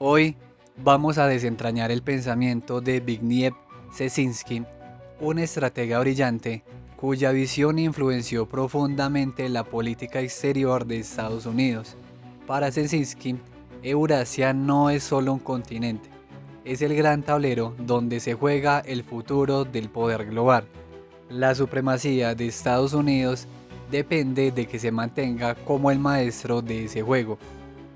Hoy vamos a desentrañar el pensamiento de Zbigniew Brzezinski, un estratega brillante cuya visión influenció profundamente la política exterior de Estados Unidos. Para Brzezinski, Eurasia no es solo un continente, es el gran tablero donde se juega el futuro del poder global. La supremacía de Estados Unidos depende de que se mantenga como el maestro de ese juego.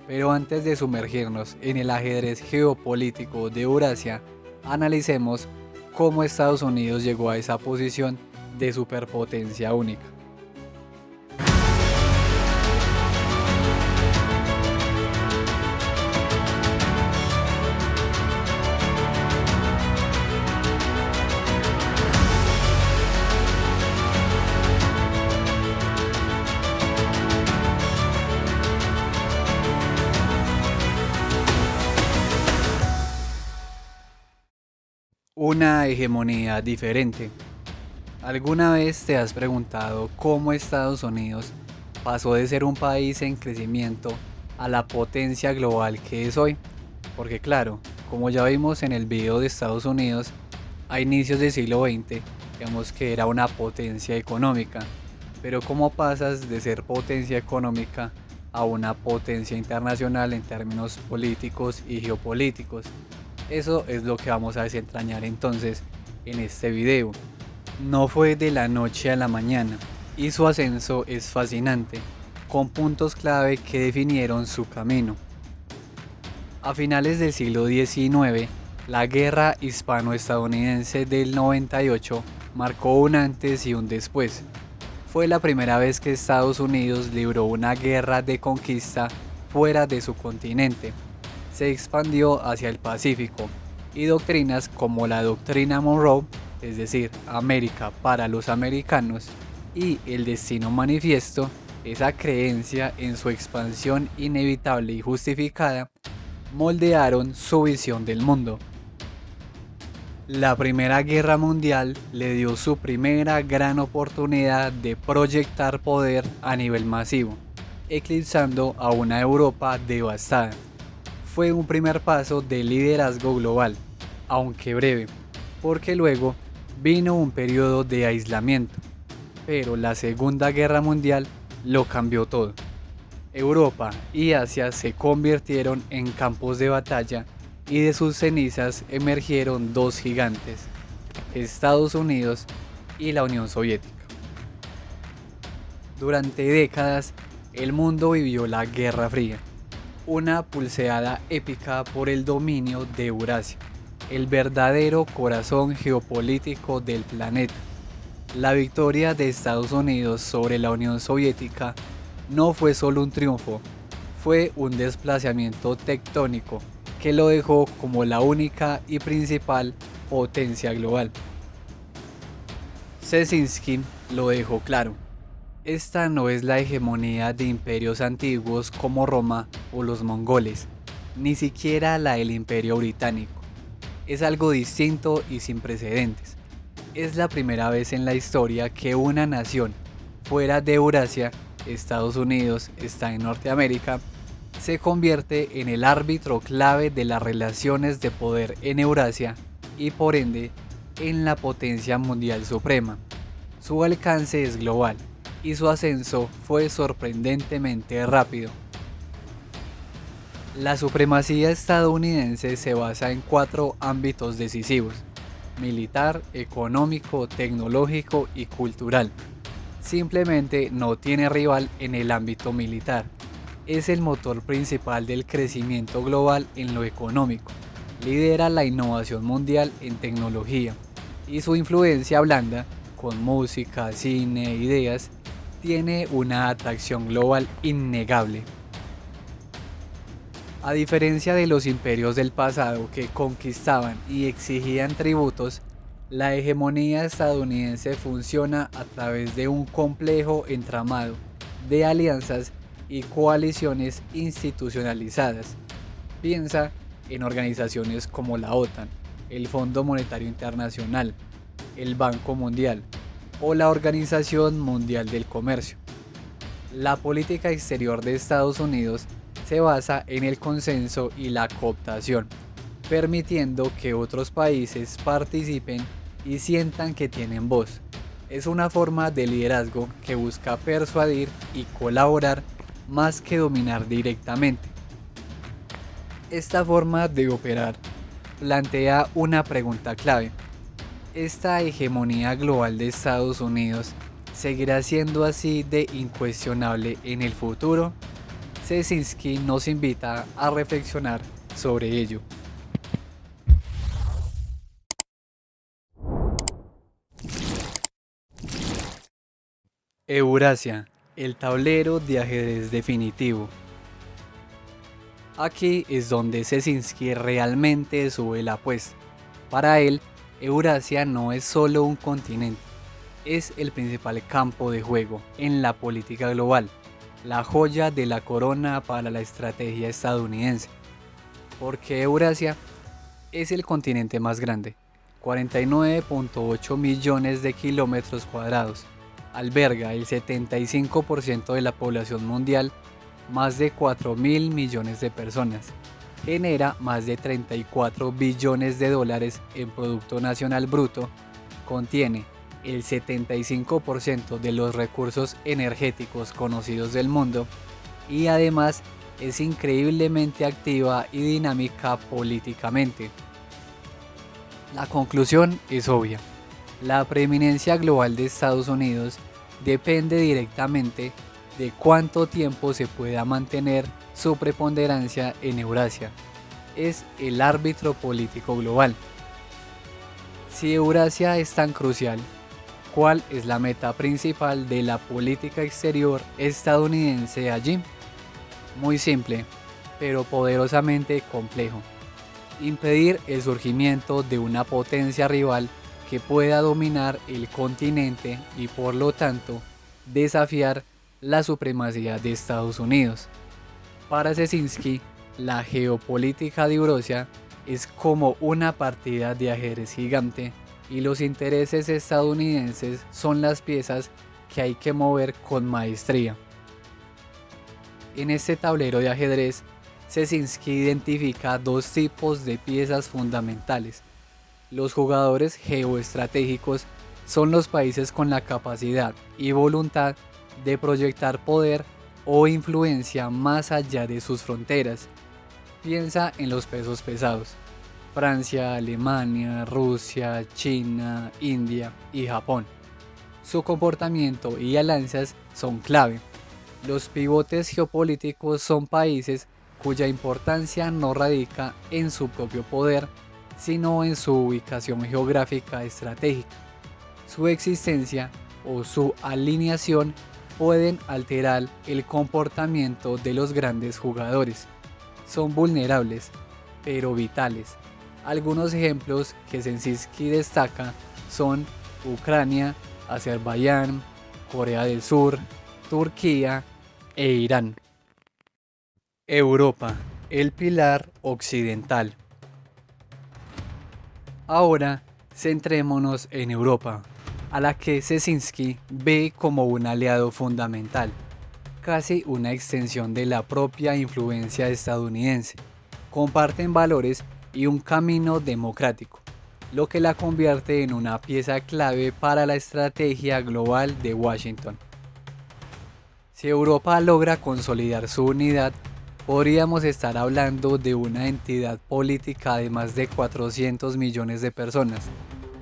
Pero antes de sumergirnos en el ajedrez geopolítico de Eurasia, analicemos cómo Estados Unidos llegó a esa posición de superpotencia única. Una hegemonía diferente. ¿Alguna vez te has preguntado cómo Estados Unidos pasó de ser un país en crecimiento a la potencia global que es hoy? Porque claro, como ya vimos en el video de Estados Unidos, a inicios del siglo XX, digamos que era una potencia económica. Pero ¿cómo pasas de ser potencia económica a una potencia internacional en términos políticos y geopolíticos? Eso es lo que vamos a desentrañar entonces en este video. No fue de la noche a la mañana y su ascenso es fascinante, con puntos clave que definieron su camino. A finales del siglo XIX, la guerra hispano-estadounidense del 98 marcó un antes y un después. Fue la primera vez que Estados Unidos libró una guerra de conquista fuera de su continente. Se expandió hacia el Pacífico y doctrinas como la doctrina Monroe, es decir, América para los americanos, y el destino manifiesto, esa creencia en su expansión inevitable y justificada, moldearon su visión del mundo. La Primera Guerra Mundial le dio su primera gran oportunidad de proyectar poder a nivel masivo, eclipsando a una Europa devastada. Fue un primer paso de liderazgo global, aunque breve, porque luego vino un periodo de aislamiento, pero la Segunda Guerra Mundial lo cambió todo. Europa y Asia se convirtieron en campos de batalla y de sus cenizas emergieron dos gigantes, Estados Unidos y la Unión Soviética. Durante décadas, el mundo vivió la Guerra Fría, una pulseada épica por el dominio de Eurasia, el verdadero corazón geopolítico del planeta. La victoria de Estados Unidos sobre la Unión Soviética no fue solo un triunfo, fue un desplazamiento tectónico que lo dejó como la única y principal potencia global. Brzezinski lo dejó claro. Esta no es la hegemonía de imperios antiguos como Roma o los mongoles, ni siquiera la del Imperio Británico. Es algo distinto y sin precedentes. Es la primera vez en la historia que una nación fuera de Eurasia, Estados Unidos está en Norteamérica, se convierte en el árbitro clave de las relaciones de poder en Eurasia y por ende en la potencia mundial suprema. Su alcance es global y su ascenso fue sorprendentemente rápido. La supremacía estadounidense se basa en cuatro ámbitos decisivos: militar, económico, tecnológico y cultural. Simplemente no tiene rival en el ámbito militar. Es el motor principal del crecimiento global en lo económico. Lidera la innovación mundial en tecnología y su influencia blanda, con música, cine, ideas, tiene una atracción global innegable. A diferencia de los imperios del pasado que conquistaban y exigían tributos, la hegemonía estadounidense funciona a través de un complejo entramado de alianzas y coaliciones institucionalizadas. Piensa en organizaciones como la OTAN, el Fondo Monetario Internacional, el Banco Mundial o la Organización Mundial del Comercio. La política exterior de Estados Unidos se basa en el consenso y la cooptación, permitiendo que otros países participen y sientan que tienen voz. Es una forma de liderazgo que busca persuadir y colaborar más que dominar directamente. Esta forma de operar plantea una pregunta clave. ¿Esta hegemonía global de Estados Unidos seguirá siendo así de incuestionable en el futuro? Ciesinski nos invita a reflexionar sobre ello. Eurasia, el tablero de ajedrez definitivo. Aquí es donde Ciesinski realmente sube la apuesta. Para él, Eurasia no es solo un continente, es el principal campo de juego en la política global, la joya de la corona para la estrategia estadounidense. Porque Eurasia es el continente más grande, 49.8 millones de kilómetros cuadrados, alberga el 75% de la población mundial, más de 4.000 millones de personas, genera más de 34 billones de dólares en Producto Nacional Bruto, contiene el 75% de los recursos energéticos conocidos del mundo y además es increíblemente activa y dinámica políticamente. La conclusión es obvia. La preeminencia global de Estados Unidos depende directamente de cuánto tiempo se pueda mantener su preponderancia en Eurasia. Es el árbitro político global. Si Eurasia es tan crucial, ¿cuál es la meta principal de la política exterior estadounidense allí? Muy simple, pero poderosamente complejo. Impedir el surgimiento de una potencia rival que pueda dominar el continente y por lo tanto desafiar la supremacía de Estados Unidos. Para Ciesinski, la geopolítica de Eurasia es como una partida de ajedrez gigante y los intereses estadounidenses son las piezas que hay que mover con maestría. En este tablero de ajedrez, Ciesinski identifica dos tipos de piezas fundamentales. Los jugadores geoestratégicos son los países con la capacidad y voluntad de proyectar poder o influencia más allá de sus fronteras. Piensa en los pesos pesados: Francia, Alemania, Rusia, China, India y Japón. Su comportamiento y alianzas son clave. Los pivotes geopolíticos son países cuya importancia no radica en su propio poder, sino en su ubicación geográfica estratégica. Su existencia o su alineación pueden alterar el comportamiento de los grandes jugadores. Son vulnerables, pero vitales. Algunos ejemplos que Ciesinski destaca son Ucrania, Azerbaiyán, Corea del Sur, Turquía e Irán. Europa, el pilar occidental. Ahora, centrémonos en Europa, a la que Ciesinski ve como un aliado fundamental, casi una extensión de la propia influencia estadounidense. Comparten valores y un camino democrático, lo que la convierte en una pieza clave para la estrategia global de Washington. Si Europa logra consolidar su unidad, podríamos estar hablando de una entidad política de más de 400 millones de personas,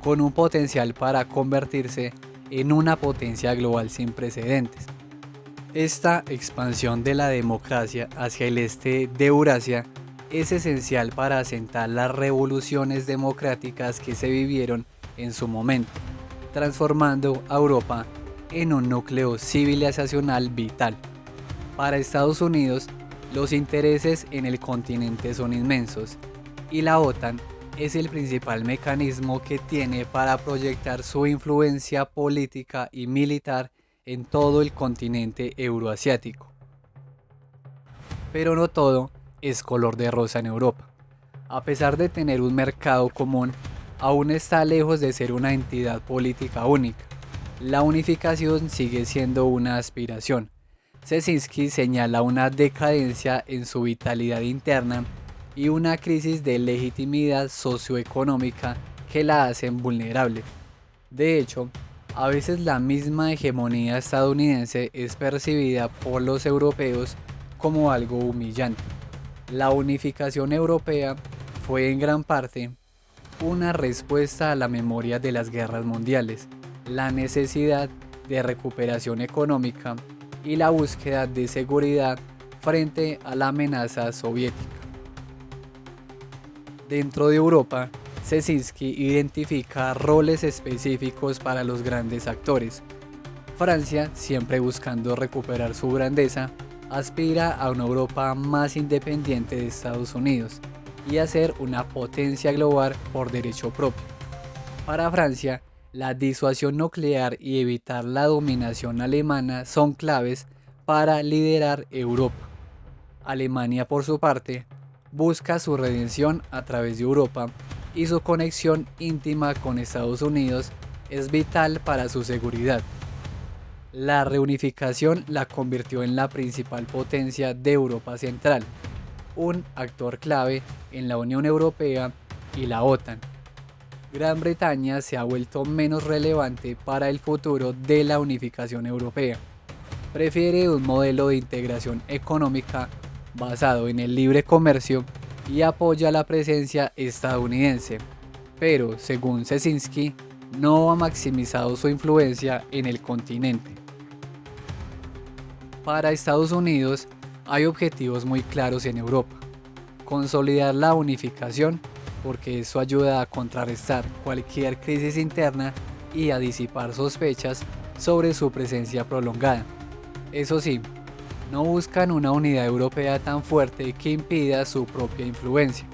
con un potencial para convertirse en una potencia global sin precedentes. Esta expansión de la democracia hacia el este de Eurasia es esencial para asentar las revoluciones democráticas que se vivieron en su momento, transformando a Europa en un núcleo civilizacional vital. Para Estados Unidos, los intereses en el continente son inmensos y la OTAN es el principal mecanismo que tiene para proyectar su influencia política y militar en todo el continente euroasiático. Pero no todo es color de rosa en Europa. A pesar de tener un mercado común, aún está lejos de ser una entidad política única. La unificación sigue siendo una aspiración. Szczecinski señala una decadencia en su vitalidad interna y una crisis de legitimidad socioeconómica que la hacen vulnerable. De hecho, a veces la misma hegemonía estadounidense es percibida por los europeos como algo humillante. La unificación europea fue en gran parte una respuesta a la memoria de las guerras mundiales, la necesidad de recuperación económica y la búsqueda de seguridad frente a la amenaza soviética. Dentro de Europa, Szczecinski identifica roles específicos para los grandes actores. Francia, siempre buscando recuperar su grandeza, aspira a una Europa más independiente de Estados Unidos y a ser una potencia global por derecho propio. Para Francia, la disuasión nuclear y evitar la dominación alemana son claves para liderar Europa. Alemania, por su parte, busca su redención a través de Europa y su conexión íntima con Estados Unidos es vital para su seguridad. La reunificación la convirtió en la principal potencia de Europa Central, un actor clave en la Unión Europea y la OTAN. Gran Bretaña se ha vuelto menos relevante para el futuro de la unificación europea. Prefiere un modelo de integración económica basado en el libre comercio y apoya la presencia estadounidense, pero según Szczecinski, no ha maximizado su influencia en el continente. Para Estados Unidos hay objetivos muy claros en Europa. Consolidar la unificación, porque eso ayuda a contrarrestar cualquier crisis interna y a disipar sospechas sobre su presencia prolongada. Eso sí, no buscan una unidad europea tan fuerte que impida su propia influencia.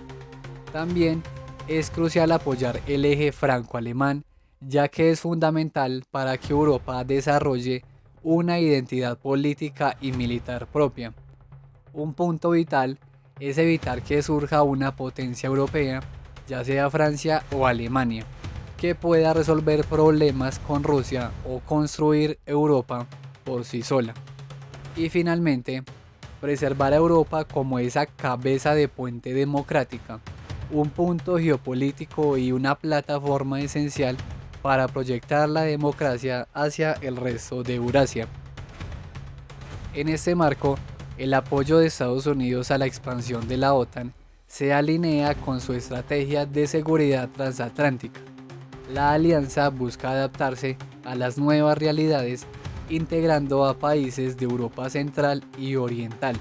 También es crucial apoyar el eje franco-alemán, ya que es fundamental para que Europa desarrolle una identidad política y militar propia. Un punto vital es evitar que surja una potencia europea, ya sea Francia o Alemania, que pueda resolver problemas con Rusia o construir Europa por sí sola. Y finalmente, preservar a Europa como esa cabeza de puente democrática, un punto geopolítico y una plataforma esencial para proyectar la democracia hacia el resto de Eurasia. En este marco, el apoyo de Estados Unidos a la expansión de la OTAN se alinea con su estrategia de seguridad transatlántica. La alianza busca adaptarse a las nuevas realidades integrando a países de Europa Central y Oriental,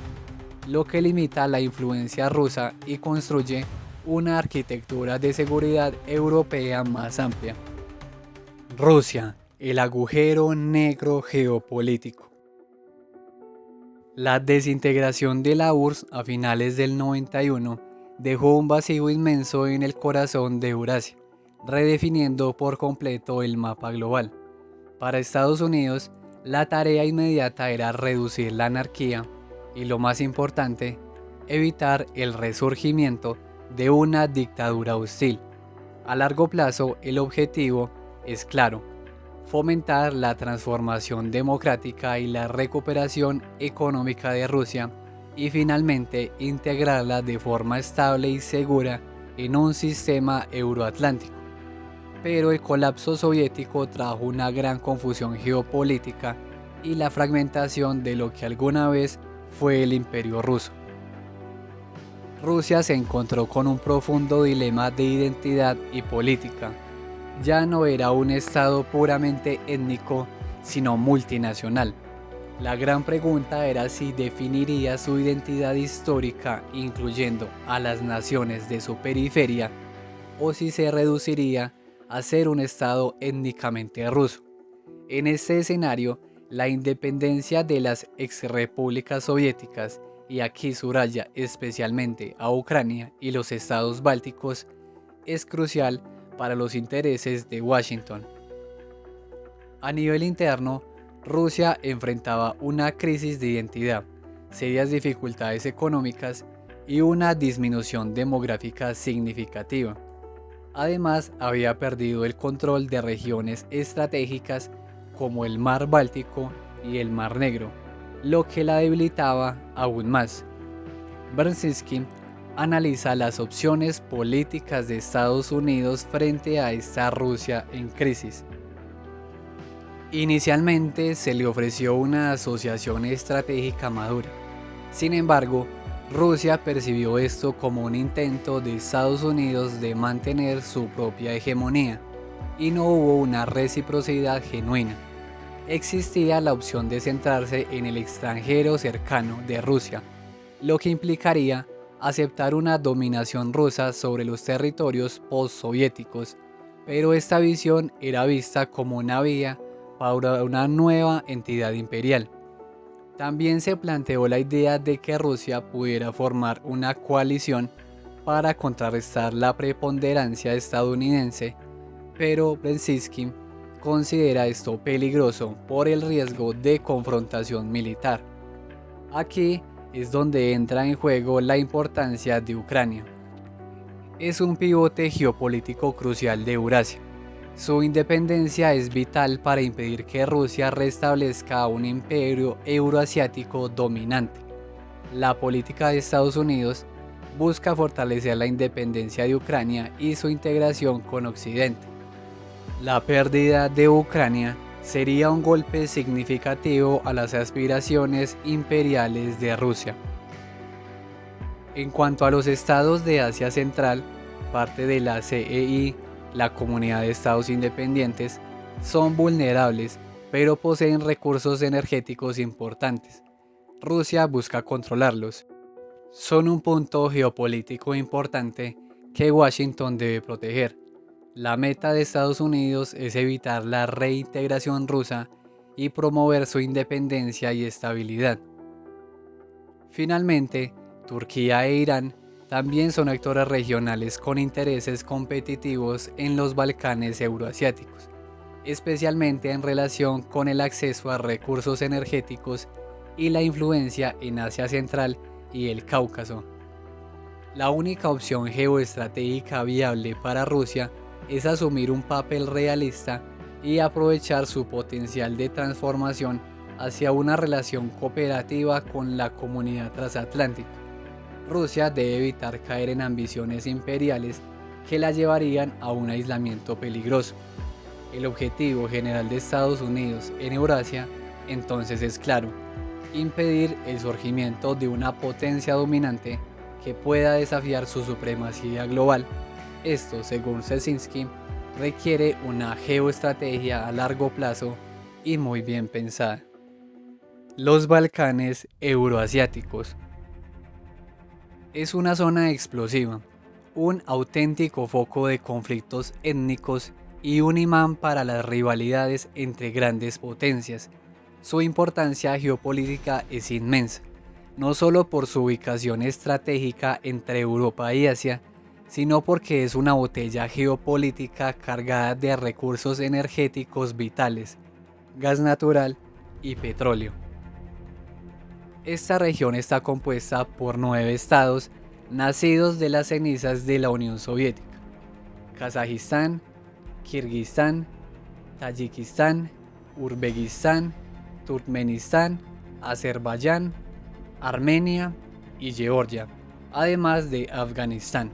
lo que limita la influencia rusa y construye una arquitectura de seguridad europea más amplia. Rusia, el agujero negro geopolítico. La desintegración de la URSS a finales del 91 dejó un vacío inmenso en el corazón de Eurasia, redefiniendo por completo el mapa global. Para Estados Unidos, la tarea inmediata era reducir la anarquía y, lo más importante, evitar el resurgimiento de una dictadura hostil. A largo plazo, el objetivo es claro: fomentar la transformación democrática y la recuperación económica de Rusia y finalmente integrarla de forma estable y segura en un sistema euroatlántico. Pero el colapso soviético trajo una gran confusión geopolítica y la fragmentación de lo que alguna vez fue el Imperio ruso. Rusia se encontró con un profundo dilema de identidad y política. Ya no era un estado puramente étnico, sino multinacional. La gran pregunta era si definiría su identidad histórica incluyendo a las naciones de su periferia o si se reduciría a ser un estado étnicamente ruso. En este escenario, la independencia de las exrepúblicas soviéticas, y aquí subraya especialmente a Ucrania y los estados bálticos, es crucial para los intereses de Washington. A nivel interno, Rusia enfrentaba una crisis de identidad, serias dificultades económicas y una disminución demográfica significativa. Además, había perdido el control de regiones estratégicas como el Mar Báltico y el Mar Negro. lo que la debilitaba aún más. Brzezinski analiza las opciones políticas de Estados Unidos frente a esta Rusia en crisis. Inicialmente se le ofreció una asociación estratégica madura. Sin embargo, Rusia percibió esto como un intento de Estados Unidos de mantener su propia hegemonía, y no hubo una reciprocidad genuina. Existía la opción de centrarse en el extranjero cercano de Rusia, lo que implicaría aceptar una dominación rusa sobre los territorios postsoviéticos, pero esta visión era vista como una vía para una nueva entidad imperial. También se planteó la idea de que Rusia pudiera formar una coalición para contrarrestar la preponderancia estadounidense, pero Brzezinski considera esto peligroso por el riesgo de confrontación militar. Aquí es donde entra en juego la importancia de Ucrania. Es un pivote geopolítico crucial de Eurasia. Su independencia es vital para impedir que Rusia restablezca un imperio euroasiático dominante. La política de Estados Unidos busca fortalecer la independencia de Ucrania y su integración con Occidente. La pérdida de Ucrania sería un golpe significativo a las aspiraciones imperiales de Rusia. En cuanto a los estados de Asia Central, parte de la CEI, la Comunidad de Estados Independientes, son vulnerables, pero poseen recursos energéticos importantes. Rusia busca controlarlos. Son un punto geopolítico importante que Washington debe proteger. La meta de Estados Unidos es evitar la reintegración rusa y promover su independencia y estabilidad. Finalmente, Turquía e Irán también son actores regionales con intereses competitivos en los Balcanes euroasiáticos, especialmente en relación con el acceso a recursos energéticos y la influencia en Asia Central y el Cáucaso. La única opción geoestratégica viable para Rusia es asumir un papel realista y aprovechar su potencial de transformación hacia una relación cooperativa con la comunidad transatlántica. Rusia debe evitar caer en ambiciones imperiales que la llevarían a un aislamiento peligroso. El objetivo general de Estados Unidos en Eurasia entonces es claro: impedir el surgimiento de una potencia dominante que pueda desafiar su supremacía global. Esto, según Brzezinski, requiere una geoestrategia a largo plazo y muy bien pensada. Los Balcanes euroasiáticos. Es una zona explosiva, un auténtico foco de conflictos étnicos y un imán para las rivalidades entre grandes potencias. Su importancia geopolítica es inmensa, no solo por su ubicación estratégica entre Europa y Asia, sino porque es una botella geopolítica cargada de recursos energéticos vitales, gas natural y petróleo. Esta región está compuesta por 9 estados nacidos de las cenizas de la Unión Soviética: Kazajistán, Kirguistán, Tayikistán, Uzbekistán, Turkmenistán, Azerbaiyán, Armenia y Georgia, además de Afganistán.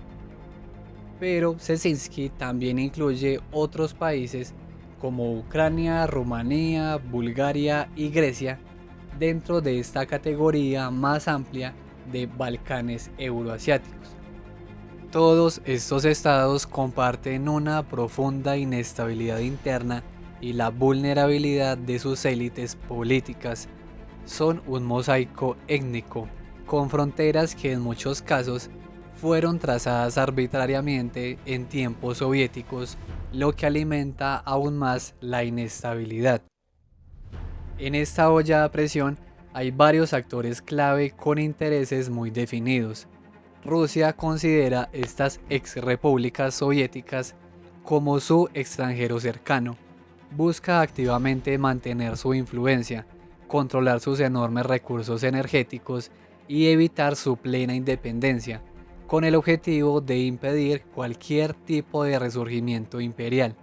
Pero Brzezinski también incluye otros países como Ucrania, Rumanía, Bulgaria y Grecia dentro de esta categoría más amplia de Balcanes euroasiáticos. Todos estos estados comparten una profunda inestabilidad interna y la vulnerabilidad de sus élites políticas. Son un mosaico étnico, con fronteras que en muchos casos fueron trazadas arbitrariamente en tiempos soviéticos, lo que alimenta aún más la inestabilidad. En esta olla a presión hay varios actores clave con intereses muy definidos. Rusia considera estas exrepúblicas soviéticas como su extranjero cercano. Busca activamente mantener su influencia, controlar sus enormes recursos energéticos y evitar su plena independencia, con el objetivo de impedir cualquier tipo de resurgimiento imperial.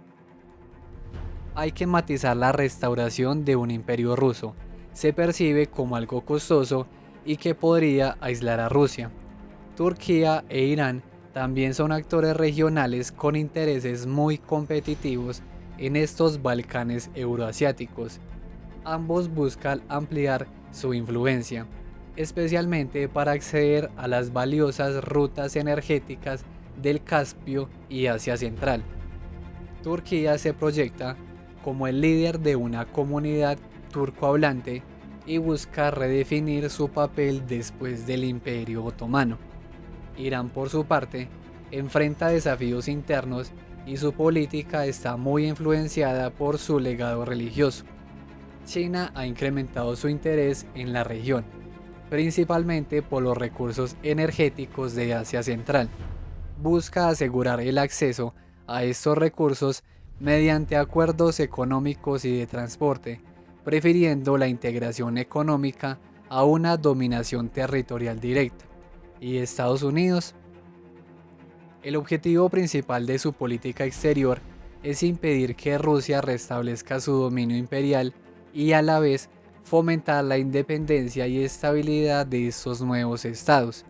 Hay que matizar la restauración de un imperio ruso. se percibe como algo costoso y que podría aislar a Rusia. Turquía e Irán también son actores regionales con intereses muy competitivos en estos Balcanes euroasiáticos. Ambos buscan ampliar su influencia, especialmente para acceder a las valiosas rutas energéticas del Caspio y Asia Central. Turquía se proyecta como el líder de una comunidad turcohablante y busca redefinir su papel después del Imperio Otomano. Irán, por su parte, enfrenta desafíos internos y su política está muy influenciada por su legado religioso. China ha incrementado su interés en la región, principalmente por los recursos energéticos de Asia Central. Busca asegurar el acceso a estos recursos mediante acuerdos económicos y de transporte, prefiriendo la integración económica a una dominación territorial directa. ¿Y Estados Unidos? El objetivo principal de su política exterior es impedir que Rusia restablezca su dominio imperial y a la vez fomentar la independencia y estabilidad de estos nuevos estados.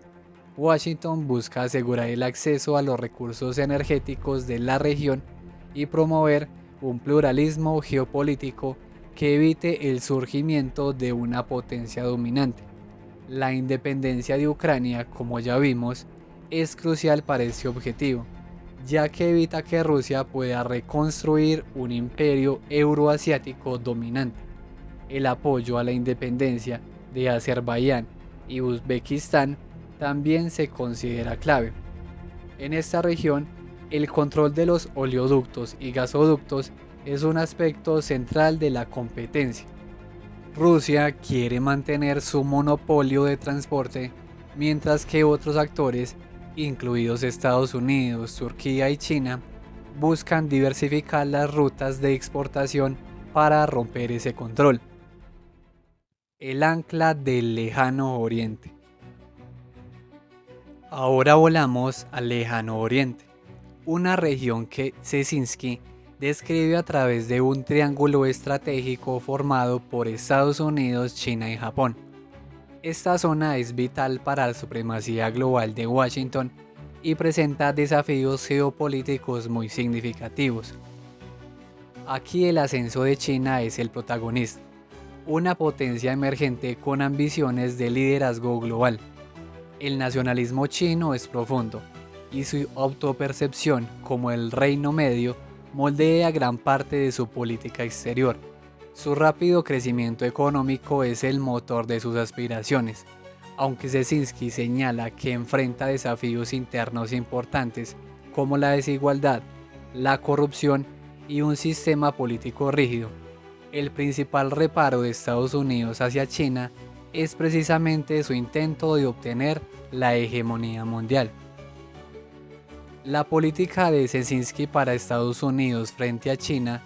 Washington busca asegurar el acceso a los recursos energéticos de la región y promover un pluralismo geopolítico que evite el surgimiento de una potencia dominante. La independencia de Ucrania, como ya vimos, es crucial para este objetivo, ya que evita que Rusia pueda reconstruir un imperio euroasiático dominante. El apoyo a la independencia de Azerbaiyán y Uzbekistán también se considera clave. En esta región, el control de los oleoductos y gasoductos es un aspecto central de la competencia. Rusia quiere mantener su monopolio de transporte, mientras que otros actores, incluidos Estados Unidos, Turquía y China, buscan diversificar las rutas de exportación para romper ese control. El ancla del lejano oriente. Ahora volamos al lejano oriente, una región que Szczecinski describe a través de un triángulo estratégico formado por Estados Unidos, China y Japón. Esta zona es vital para la supremacía global de Washington y presenta desafíos geopolíticos muy significativos. Aquí el ascenso de China es el protagonista, una potencia emergente con ambiciones de liderazgo global. El nacionalismo chino es profundo y su autopercepción como el reino medio moldea gran parte de su política exterior. Su rápido crecimiento económico es el motor de sus aspiraciones, aunque Szczecinski señala que enfrenta desafíos internos importantes como la desigualdad, la corrupción y un sistema político rígido. El principal reparo de Estados Unidos hacia China es precisamente su intento de obtener la hegemonía mundial. La política de Szczecinski para Estados Unidos frente a China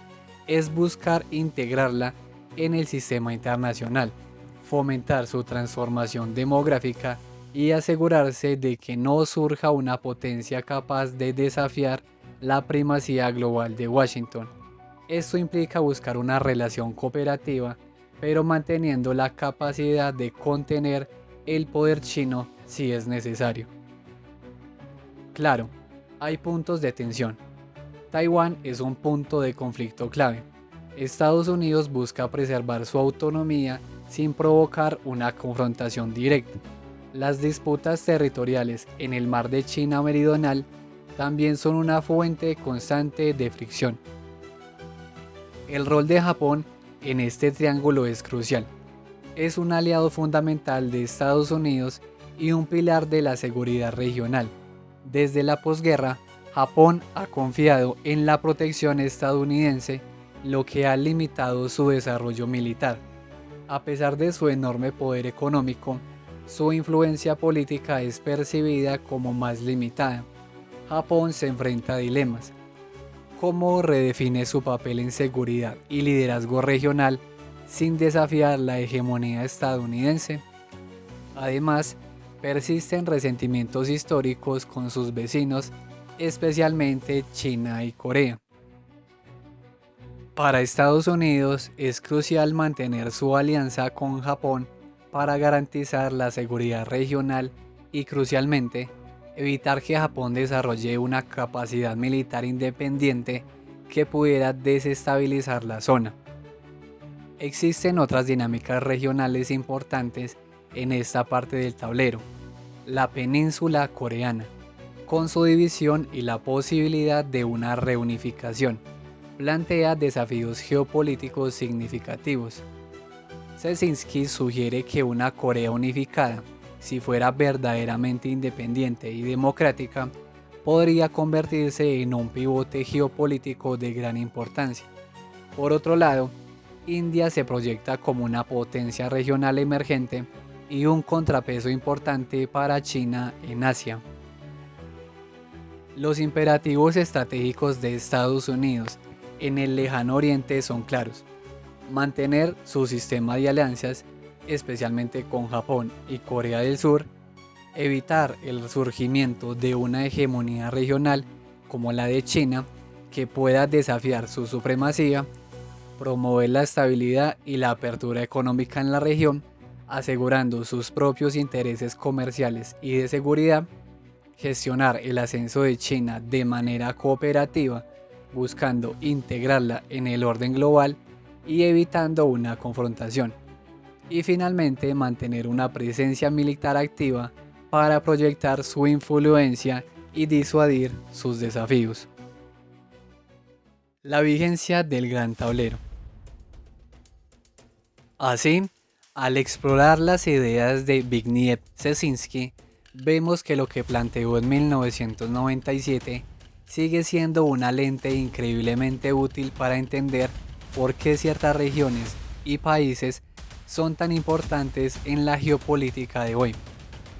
es buscar integrarla en el sistema internacional, fomentar su transformación demográfica y asegurarse de que no surja una potencia capaz de desafiar la primacía global de Washington. Esto implica buscar una relación cooperativa, pero manteniendo la capacidad de contener el poder chino si es necesario. Claro, hay puntos de tensión. Taiwán es un punto de conflicto clave. Estados Unidos busca preservar su autonomía sin provocar una confrontación directa. Las disputas territoriales en el mar de China Meridional también son una fuente constante de fricción. El rol de Japón en este triángulo es crucial. Es un aliado fundamental de Estados Unidos y un pilar de la seguridad regional. Desde la posguerra, Japón ha confiado en la protección estadounidense, lo que ha limitado su desarrollo militar. A pesar de su enorme poder económico, su influencia política es percibida como más limitada. Japón se enfrenta a dilemas. ¿Cómo redefine su papel en seguridad y liderazgo regional sin desafiar la hegemonía estadounidense? Además, persisten resentimientos históricos con sus vecinos, especialmente China y Corea. Para Estados Unidos es crucial mantener su alianza con Japón para garantizar la seguridad regional y, crucialmente, evitar que Japón desarrolle una capacidad militar independiente que pudiera desestabilizar la zona. Existen otras dinámicas regionales importantes en esta parte del tablero: la península coreana, con su división y la posibilidad de una reunificación, plantea desafíos geopolíticos significativos. Szczecinski sugiere que una Corea unificada, si fuera verdaderamente independiente y democrática, podría convertirse en un pivote geopolítico de gran importancia. Por otro lado, India se proyecta como una potencia regional emergente y un contrapeso importante para China en Asia. Los imperativos estratégicos de Estados Unidos en el lejano oriente son claros: mantener su sistema de alianzas, especialmente con Japón y Corea del Sur; evitar el surgimiento de una hegemonía regional como la de China que pueda desafiar su supremacía; promover la estabilidad y la apertura económica en la región, asegurando sus propios intereses comerciales y de seguridad; gestionar el ascenso de China de manera cooperativa, buscando integrarla en el orden global y evitando una confrontación; y finalmente mantener una presencia militar activa para proyectar su influencia y disuadir sus desafíos. La vigencia del Gran Tablero. Así, al explorar las ideas de Zbigniew Szczecinski, vemos que lo que planteó en 1997 sigue siendo una lente increíblemente útil para entender por qué ciertas regiones y países son tan importantes en la geopolítica de hoy.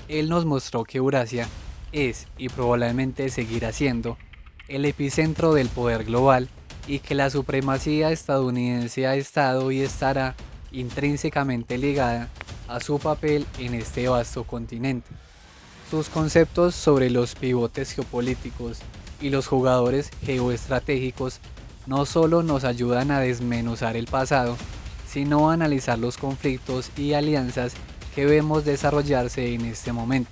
Él nos mostró que Eurasia es, y probablemente seguirá siendo, el epicentro del poder global, y que la supremacía estadounidense ha estado y estará intrínsecamente ligada a su papel en este vasto continente. Sus conceptos sobre los pivotes geopolíticos y los jugadores geoestratégicos no solo nos ayudan a desmenuzar el pasado, sino a analizar los conflictos y alianzas que vemos desarrollarse en este momento.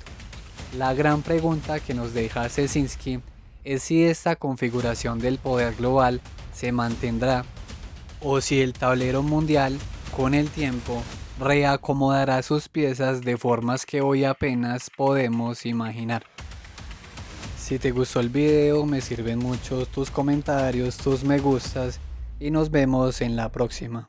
La gran pregunta que nos deja Szczecinski es si esta configuración del poder global se mantendrá, o si el tablero mundial, con el tiempo, reacomodará sus piezas de formas que hoy apenas podemos imaginar. Si te gustó el video, me sirven mucho tus comentarios, tus me gustas, y nos vemos en la próxima.